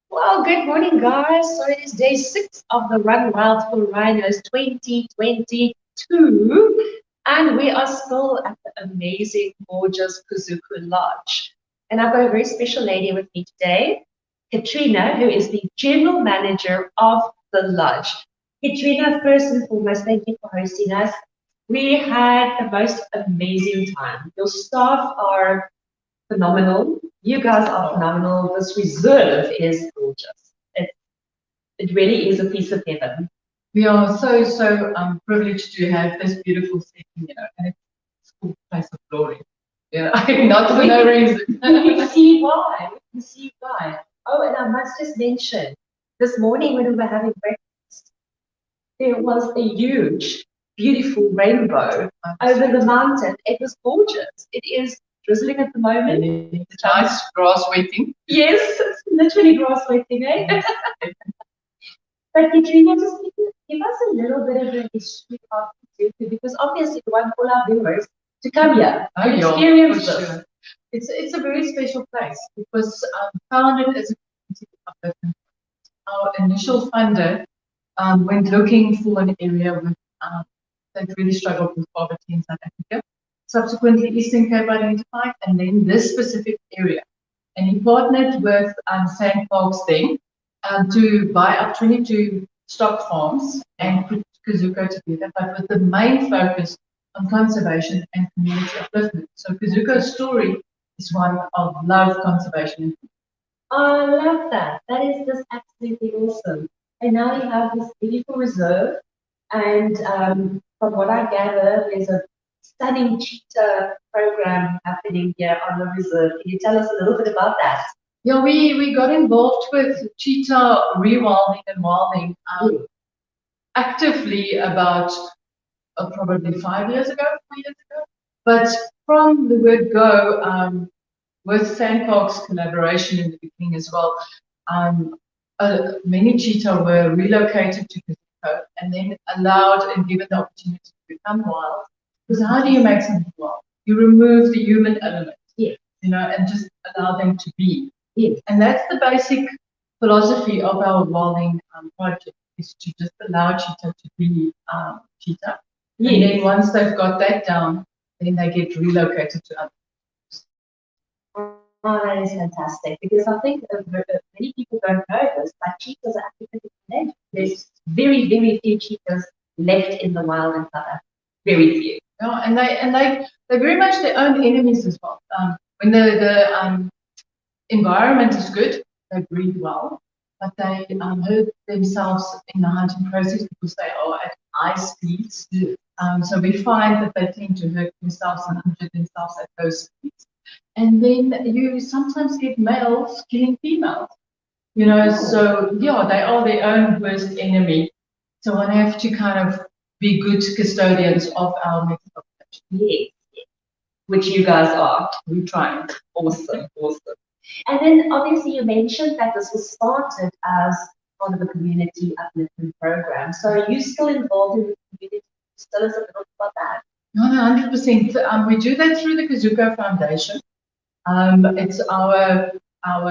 Well, good morning, guys. So it is day 6 of the Run Wild for Rhinos 2022, and we are still at the amazing, gorgeous Kuzuko Lodge. And I've got a very special lady with me today, Catherina, who is the general manager of the lodge. Catherina, first and foremost, thank you for hosting us. We had the most amazing time. Your staff are phenomenal. You guys are phenomenal. This reserve is gorgeous. It really is a piece of heaven. We are so privileged to have this beautiful setting, and it's a place of glory. Not for no reason. We see why. We see why. Oh, and I must just mention, this morning when we were having breakfast, there was a huge, beautiful rainbow over the mountain. It was gorgeous. It is drizzling at the moment. It's nice grass wetting. Yes, it's literally grass wetting, eh? But Catherina, just give us a little bit of a history of Kuzuko, because obviously we want all our viewers to come here and experience this. Sure. It's a very special place. It was founded as a community of different. Our initial funder went looking for an area with that really struggled with poverty in South Africa. Subsequently, Eastern Cape identified, and then this specific area. And he partnered with Sandparks then to buy up 22 stock farms and put Kuzuko together, but with the main focus on conservation and community upliftment. So Kuzuko's story is one of love, conservation. I love that. That is just absolutely awesome. And now you have this beautiful reserve, and from what I gather, there's a stunning cheetah program happening here on the reserve. Can you tell us a little bit about that? Yeah, we got involved with cheetah rewilding and wilding actively about probably 5 years ago, 4 years ago. But from the word go, with Sandparks collaboration in the beginning as well, many cheetah were relocated to Kuzuko and then allowed and given the opportunity to become wild. Because how do you make something wild? You remove the human element, and just allow them to be. Yes. And that's the basic philosophy of our wilding project, is to just allow cheetah to be cheetah. Yes. And then once they've got that down, then they get relocated to other. Oh, that is fantastic, because I think many people don't know this, but cheetahs are actually pretty. There's very, very few cheetahs left in the wild in South Africa. Very few. Yeah, and they're very much their own enemies as well. When the environment is good, they breed well, but they hurt themselves in the hunting process because they are at high speeds. So we find that they tend to hurt themselves and injure themselves at those speeds. And then you sometimes get males killing females. So yeah, they are their own worst enemy. So one have to kind of be good custodians of our method of protection. Yes, which you guys are. We're trying. Awesome. And then obviously you mentioned that this was started as part of a community upliftment program. So are you still involved in the community? Tell us a little about that. No, 100%. We do that through the Kuzuko Foundation. It's our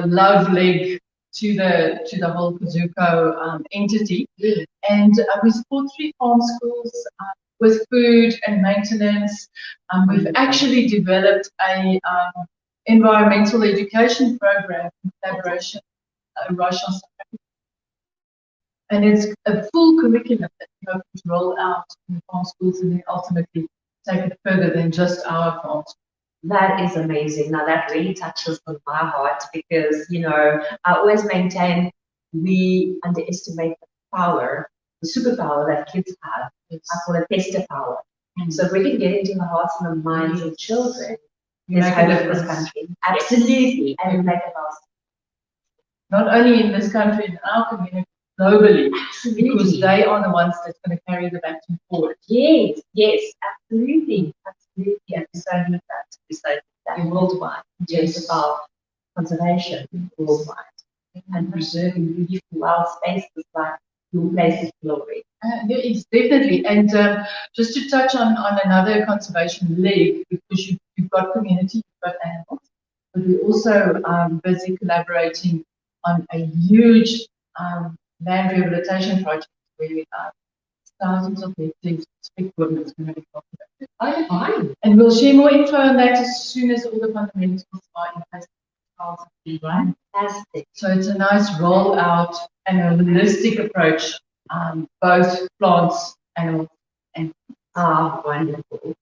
love leg to the whole Kuzuko entity, and we support 3 farm schools with food and maintenance. We've actually developed a environmental education program in collaboration with Russia, and it's a full curriculum that we hope to roll out in the farm schools and then ultimately take it further than just our farm schools. That is amazing. Now that really touches on my heart, because I always maintain we underestimate the power, the superpower that kids have. I call it tester power. So if we can get into the hearts and the minds of children, there's hope in this country. Absolutely, and make it last. Not only in this country, in our community, globally. Absolutely. Because they are the ones that's going to carry the baton forward. Yes, absolutely. And beside that, worldwide, in terms of our conservation worldwide, and preserving beautiful wild spaces like your place of glory. There is definitely, and just to touch on another conservation leg, because you've got community, you've got animals, but we're also busy collaborating on a huge land rehabilitation project where we have thousands of hectares of spec woodlands going to be cultivated. Oh, fine. And we'll share more info on that as soon as all the fundamentals are in place. Fantastic. So it's a nice rollout and a holistic approach, both plants, animals, and wonderful.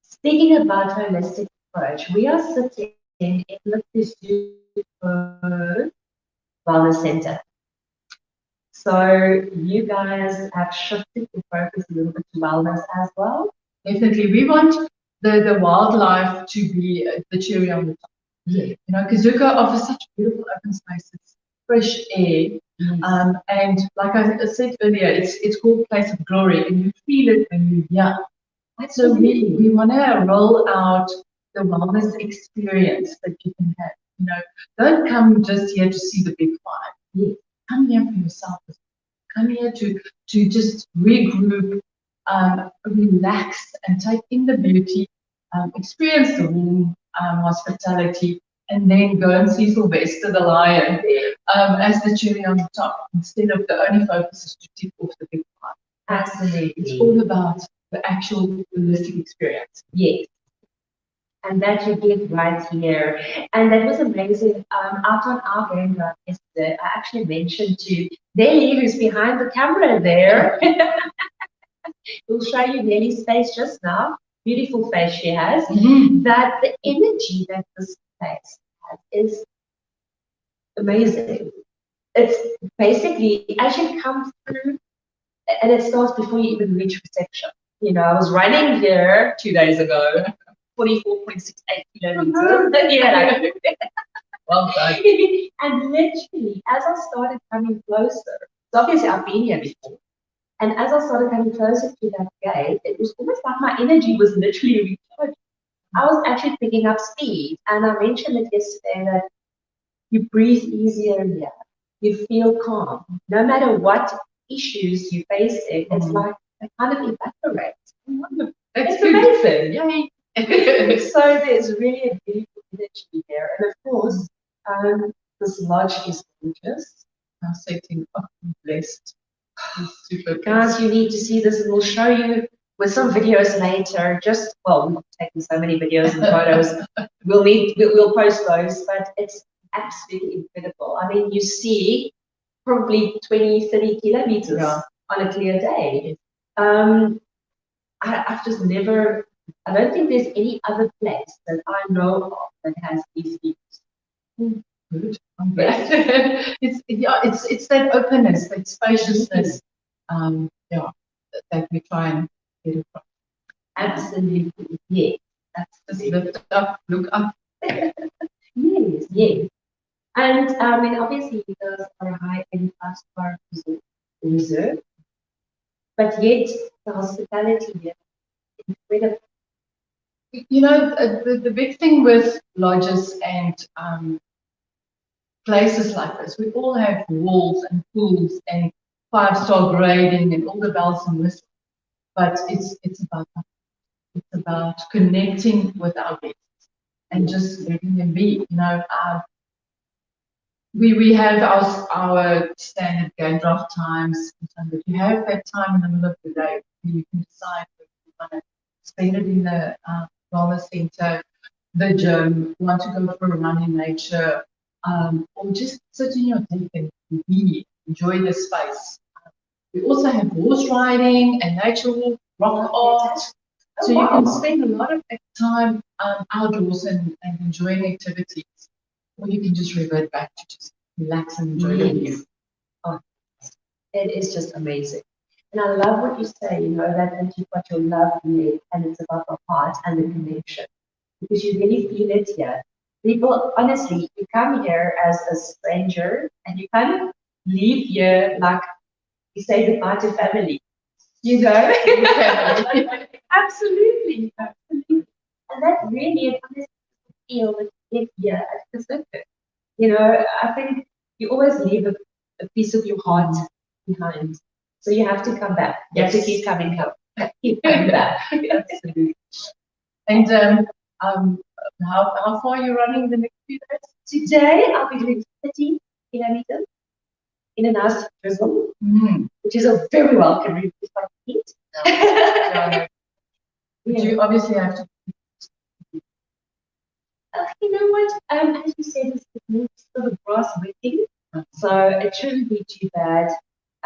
Speaking about holistic approach, we are sitting in the Kuzuko Wellness Center. So you guys have shifted your focus a little bit to wellness as well. Definitely, we want the wildlife to be the cherry on the top. Yeah. You know, Kuzuko offers such beautiful open spaces, fresh air, Yes. and like I said earlier, it's called place of glory, and you feel it when you're here. So we want to roll out the wellness experience that you can have. You know, don't come just here to see the big five. Yes. Come here for yourself. Come here to just regroup, relax, and take in the beauty, experience the warm hospitality, and then go and see Sylvester the lion as the cherry on the top, instead of the only focus is to tick off the big five. Absolutely. It's all about the actual holistic experience. Yes. And that you get right here. And that was amazing. Out on our game drive yesterday, I actually mentioned to Nelly, who's behind the camera there. We'll show you Nelly's face just now. Beautiful face she has. That the energy that this place has is amazing. It's basically, as you come through, and it starts before you even reach reception. You know, I was running here 2 days ago, 44.68 kilometers. Yeah, Well done. and literally, as I started coming closer, so obviously I've been here before, and as I started coming closer to that gate, it was almost like my energy was literally recharged. I was actually picking up speed, and I mentioned it yesterday that you breathe easier here. You feel calm. No matter what issues you're facing, it's like it kind of evaporates. It's amazing. Yay. So there's really a beautiful energy there. And of course, this lodge is gorgeous. Our setting, blessed. Super Guys, you need to see this, and we'll show you with some videos later. Just, well, we've taken so many videos and photos. We'll post those, but it's absolutely incredible. I mean, you see probably 20, 30 kilometers on a clear day. I've just never, I don't think there's any other place that I know of that has these views. Good. It's that openness, that spaciousness, that we try and get across. Absolutely, yes. Just lift up, look up. Yes, yes. And I mean, obviously, you guys are a high-end five-star reserve, but yet the hospitality here is incredible. You know, the big thing with lodges and places like this, we all have walls and pools and five-star grading and all the bells and whistles, but it's about connecting with our guests and just letting them be. You know, we have our standard game draft times, but you have that time in the middle of the day where you can decide whether you want to spend it in the wellness center, the gym, want to go for a run in nature, or just sit in your tent and be, enjoy the space. We also have horse riding and nature walk, rock art. So you can spend a lot of time outdoors and enjoying activities, or you can just revert back to just relax and enjoy the view. Oh, it is just amazing. And I love what you say, you know, that you've got your love in it, and it's about the heart and the connection, because you really feel it here. People, honestly, you come here as a stranger and you kind of leave here like you say goodbye to family. You know? Absolutely, absolutely. And that really, it honestly feel that you get here at Pacific. You know, I think you always leave a piece of your heart behind. So you have to come back. You have to keep coming keep coming back. Absolutely. And how far are you running the next few days? Today I'll be doing 30 kilometers in a nice drizzle, which is a very welcome relief from heat. But you obviously have to. You know what? As you said, it's the grass wetting, so it shouldn't be too bad.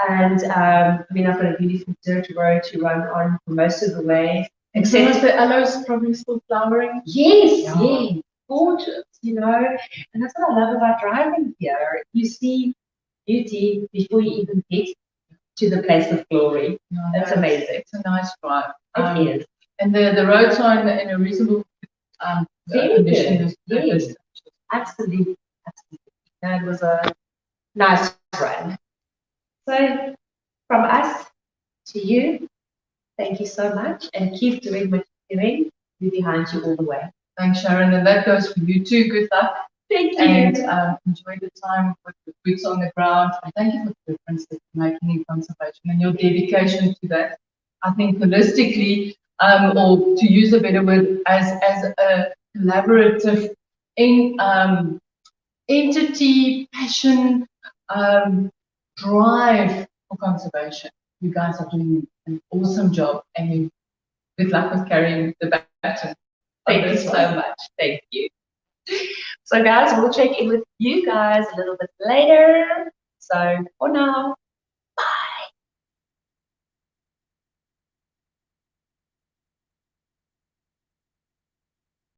And I mean, I've got a beautiful dirt road to run on for most of the way. Except the aloes probably still flowering. Yes, yes, gorgeous, you know. And that's what I love about driving here. You see beauty before you even get to the place of glory. That's amazing. It's a nice drive. It is. And the roads are in a reasonable condition. Yes, absolutely, absolutely. That was a nice run. So from us to you, thank you so much, and keep doing what you're doing. We're behind you all the way. Thanks, Sharon, and that goes for you too. Good luck. Thank you. And enjoy the time with the boots on the ground. And thank you for the difference that you're making in conservation and your dedication to that. I think holistically, or to use a better word, as a collaborative entity, passion, drive for conservation. You guys are doing an awesome job, and good luck with carrying the baton. Thank you so much. Thank you. So guys, we'll check in with you guys a little bit later. So for now,